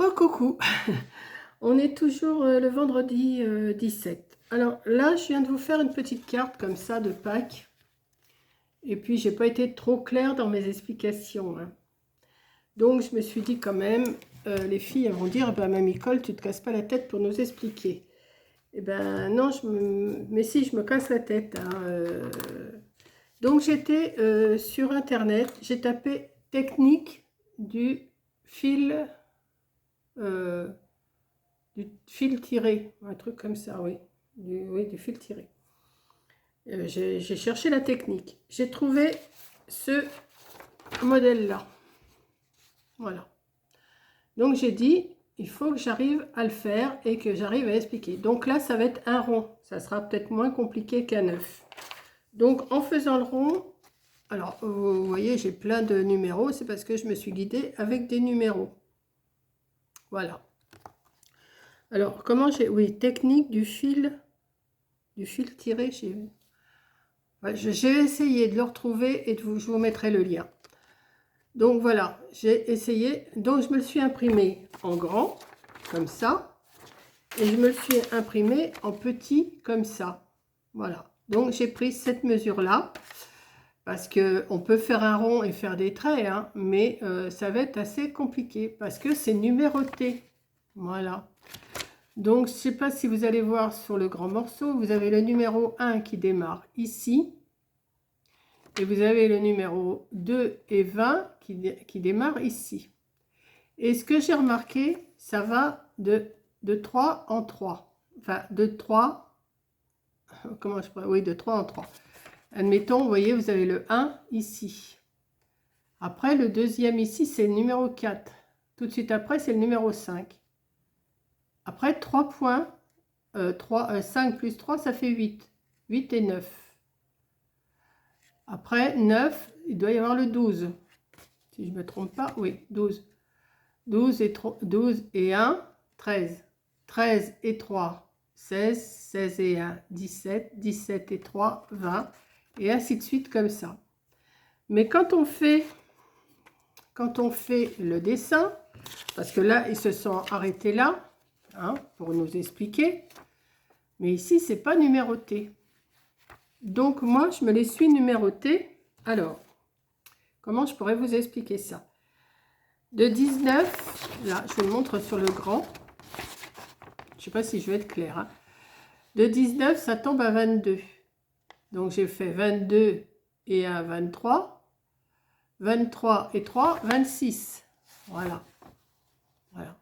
Recoucou, on est toujours le vendredi 17. Alors là, je viens de vous faire une petite carte comme ça de Pâques. Et puis, j'ai pas été trop claire dans mes explications, hein. Donc, je me suis dit quand même, les filles elles vont dire, bah, Mamie Cole, tu te casses pas la tête pour nous expliquer. Eh ben non, mais si, je me casse la tête, hein. Donc, j'étais sur Internet, j'ai tapé technique du fil... euh, du fil tiré, un truc comme ça, oui. Oui, du fil tiré. J'ai cherché la technique. J'ai trouvé ce modèle-là. Voilà. Donc j'ai dit, il faut que j'arrive à le faire et que j'arrive à expliquer. Donc là, ça va être un rond. Ça sera peut-être moins compliqué qu'un œuf. Donc en faisant le rond, alors vous voyez, j'ai plein de numéros. C'est parce que je me suis guidée avec des numéros. Voilà. Alors, comment j'ai... Oui, technique du fil tiré. J'ai essayé de le retrouver et je vous mettrai le lien. Donc voilà, j'ai essayé. Donc je me le suis imprimé en grand, comme ça. Et je me le suis imprimé en petit, comme ça. Voilà. Donc j'ai pris cette mesure-là. Parce qu'on peut faire un rond et faire des traits, hein, mais ça va être assez compliqué. Parce que c'est numéroté. Voilà. Donc je ne sais pas si vous allez voir sur le grand morceau. Vous avez le numéro 1 qui démarre ici. Et vous avez le numéro 2 et 20 qui démarre ici. Et ce que j'ai remarqué, ça va de 3 en 3. Enfin, de 3, comment je pourrais, oui, de 3 en 3. Admettons, vous voyez, vous avez le 1 ici. Après, le deuxième ici, c'est le numéro 4. Tout de suite après, c'est le numéro 5. Après, 3 points, 5 plus 3, ça fait 8. 8 et 9. Après, 9, il doit y avoir le 12. Si je ne me trompe pas, oui, 12. 12 et 1, 13. 13 et 3, 16. 16 et 1, 17. 17 et 3, 20. Et ainsi de suite comme ça. Mais quand on fait le dessin, parce que là, ils se sont arrêtés là, hein, pour nous expliquer. Mais ici, c'est pas numéroté. Donc, moi, je me les suis numérotés. Alors, comment je pourrais vous expliquer ça? De 19, là, je vous le montre sur le grand. Je ne sais pas si je vais être claire, hein. De 19, ça tombe à 22. Donc, j'ai fait 22 et 1, 23. 23 et 3, 26. Voilà. Voilà.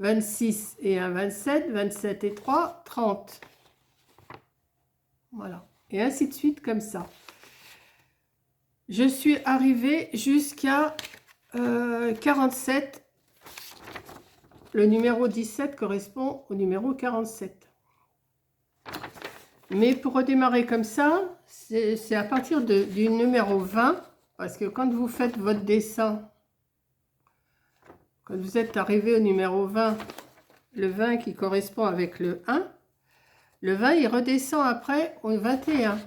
26 et 1, 27. 27 et 3, 30. Voilà. Et ainsi de suite, comme ça. Je suis arrivée jusqu'à 47. Le numéro 17 correspond au numéro 47. Mais pour redémarrer comme ça, c'est à partir du numéro 20, parce que quand vous faites votre dessin, quand vous êtes arrivé au numéro 20, le 20 qui correspond avec le 1, le 20 il redescend après au 21.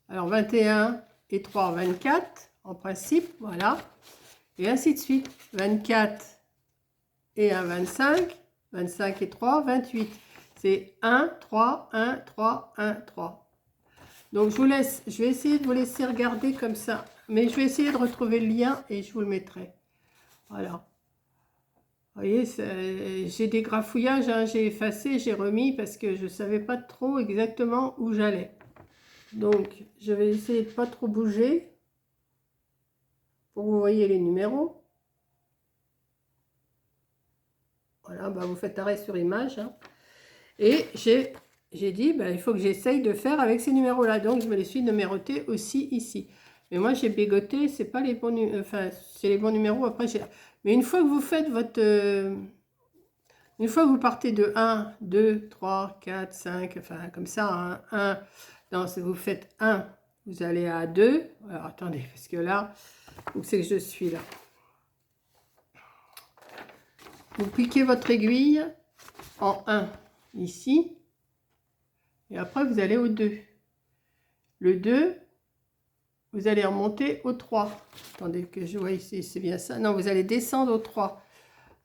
Alors 21 et 3, 24, en principe, voilà. Et ainsi de suite. 24 et 1, 25. 25 et 3, 28. C'est 1, 3, 1, 3, 1, 3. Donc je vous laisse, je vais essayer de vous laisser regarder comme ça. Mais je vais essayer de retrouver le lien et je vous le mettrai. Voilà. Vous voyez, j'ai des grafouillages, hein, j'ai effacé, j'ai remis parce que je ne savais pas trop exactement où j'allais. Donc je vais essayer de ne pas trop bouger pour que vous voyez les numéros. Voilà, bah vous faites arrêt sur image, hein. Et j'ai dit, bah, il faut que j'essaye de faire avec ces numéros-là. Donc, je me les suis numérotés aussi ici. Mais moi, j'ai bégoté, c'est pas les bons, enfin, c'est les bons numéros. Après, mais une fois que vous faites votre... une fois que vous partez de 1, 2, 3, 4, 5, enfin, comme ça, hein, 1... Non, si vous faites 1, vous allez à 2. Alors, attendez, parce que là, où c'est que je suis, là? Vous piquez votre aiguille en 1, ici. Et après, vous allez au 2. Le 2, vous allez remonter au 3. Attendez que je vois ici, c'est bien ça. Non, vous allez descendre au 3.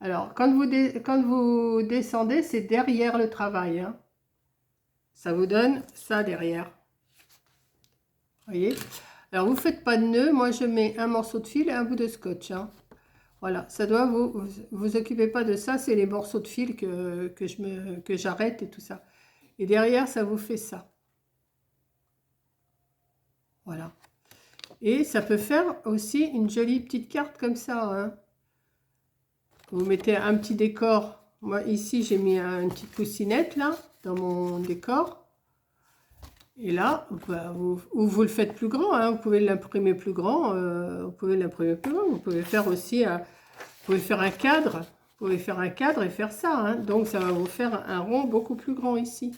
Alors, quand vous descendez, c'est derrière le travail, hein. Ça vous donne ça derrière. Vous voyez? Alors, vous ne faites pas de nœud. Moi, je mets un morceau de fil et un bout de scotch, hein. Voilà, ça doit vous occupez pas de ça. C'est les morceaux de fil que j'arrête et tout ça. Et derrière, ça vous fait ça. Voilà. Et ça peut faire aussi une jolie petite carte comme ça, hein. Vous mettez un petit décor. Moi, ici, j'ai mis une petite coussinette, là, dans mon décor. Et là, vous le faites plus grand, hein. Vous pouvez l'imprimer plus grand. Vous pouvez l'imprimer plus grand. Vous pouvez faire aussi, vous pouvez faire un cadre. Vous pouvez faire un cadre et faire ça, hein. Donc, ça va vous faire un rond beaucoup plus grand ici.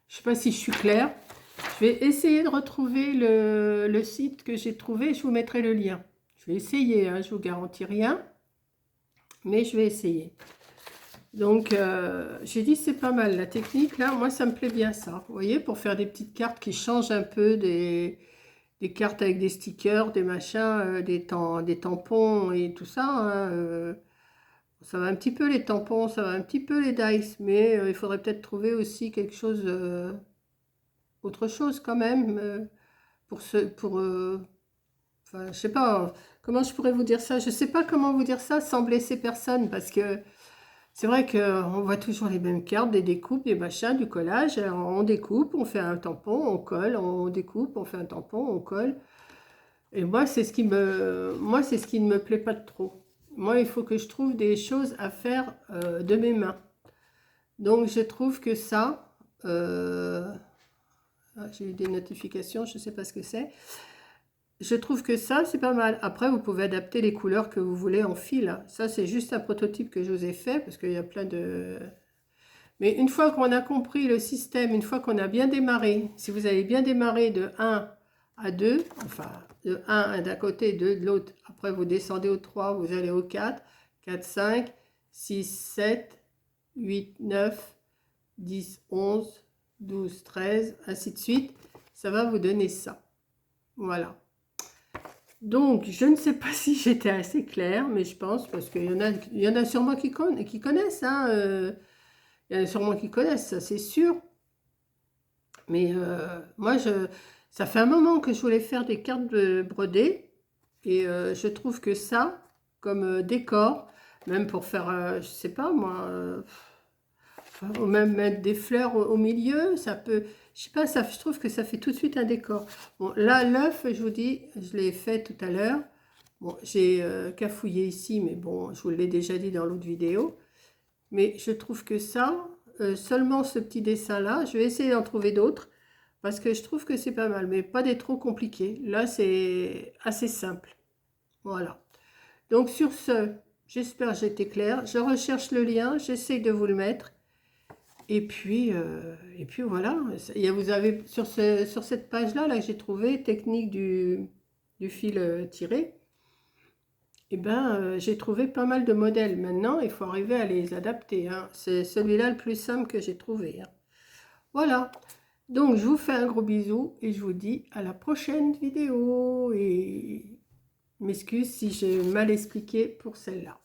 Je ne sais pas si je suis claire. Je vais essayer de retrouver le site que j'ai trouvé. Je vous mettrai le lien. Je vais essayer, hein, je ne vous garantis rien. Mais je vais essayer. Donc, j'ai dit c'est pas mal. La technique, là, moi, ça me plaît bien ça. Vous voyez, pour faire des petites cartes qui changent un peu des cartes avec des stickers, des machins, des tampons et tout ça, hein, ça va un petit peu les tampons, ça va un petit peu les dice. Mais il faudrait peut-être trouver aussi quelque chose... autre chose quand même enfin, je sais pas comment je pourrais vous dire ça, je sais pas comment vous dire ça sans blesser personne, parce que c'est vrai qu'on voit toujours les mêmes cartes, des découpes, des machins, du collage. Alors, on découpe, on fait un tampon, on colle, on découpe, on fait un tampon, on colle. Et moi, c'est ce qui ne me plaît pas trop. Moi, il faut que je trouve des choses à faire de mes mains. Donc, je trouve que ça... j'ai eu des notifications, je ne sais pas ce que c'est. Je trouve que ça, c'est pas mal. Après, vous pouvez adapter les couleurs que vous voulez en fil, hein. Ça, c'est juste un prototype que je vous ai fait, parce qu'il y a plein de... Mais une fois qu'on a compris le système, une fois qu'on a bien démarré, si vous avez bien démarré de 1 à 2, enfin, de 1 d'un côté, 2 de l'autre, après vous descendez au 3, vous allez au 4, 4, 5, 6, 7, 8, 9, 10, 11, 12, 13, ainsi de suite, ça va vous donner ça. Voilà. Donc, je ne sais pas si j'étais assez claire, mais je pense, parce qu'il y en a sûrement qui connaissent, hein, il y en a sûrement qui connaissent, ça c'est sûr. Mais moi, ça fait un moment que je voulais faire des cartes brodées, et je trouve que ça, comme décor, même pour faire, je sais pas moi... ou même mettre des fleurs au milieu, ça peut, je sais pas, ça, je trouve que ça fait tout de suite un décor. Bon, là, l'œuf, je vous dis, je l'ai fait tout à l'heure. Bon, j'ai cafouillé ici, mais bon, je vous l'ai déjà dit dans l'autre vidéo. Mais je trouve que ça, seulement ce petit dessin-là, je vais essayer d'en trouver d'autres, parce que je trouve que c'est pas mal, mais pas des trop compliqués. Là, c'est assez simple. Voilà. Donc, sur ce, j'espère que j'ai été claire. Je recherche le lien, j'essaye de vous le mettre. Et puis voilà, vous avez sur cette page-là, là, que j'ai trouvé, technique du fil tiré, et ben j'ai trouvé pas mal de modèles. Maintenant, il faut arriver à les adapter, hein. C'est celui-là le plus simple que j'ai trouvé, hein. Voilà, donc je vous fais un gros bisou et je vous dis à la prochaine vidéo. Et m'excuse si j'ai mal expliqué pour celle-là.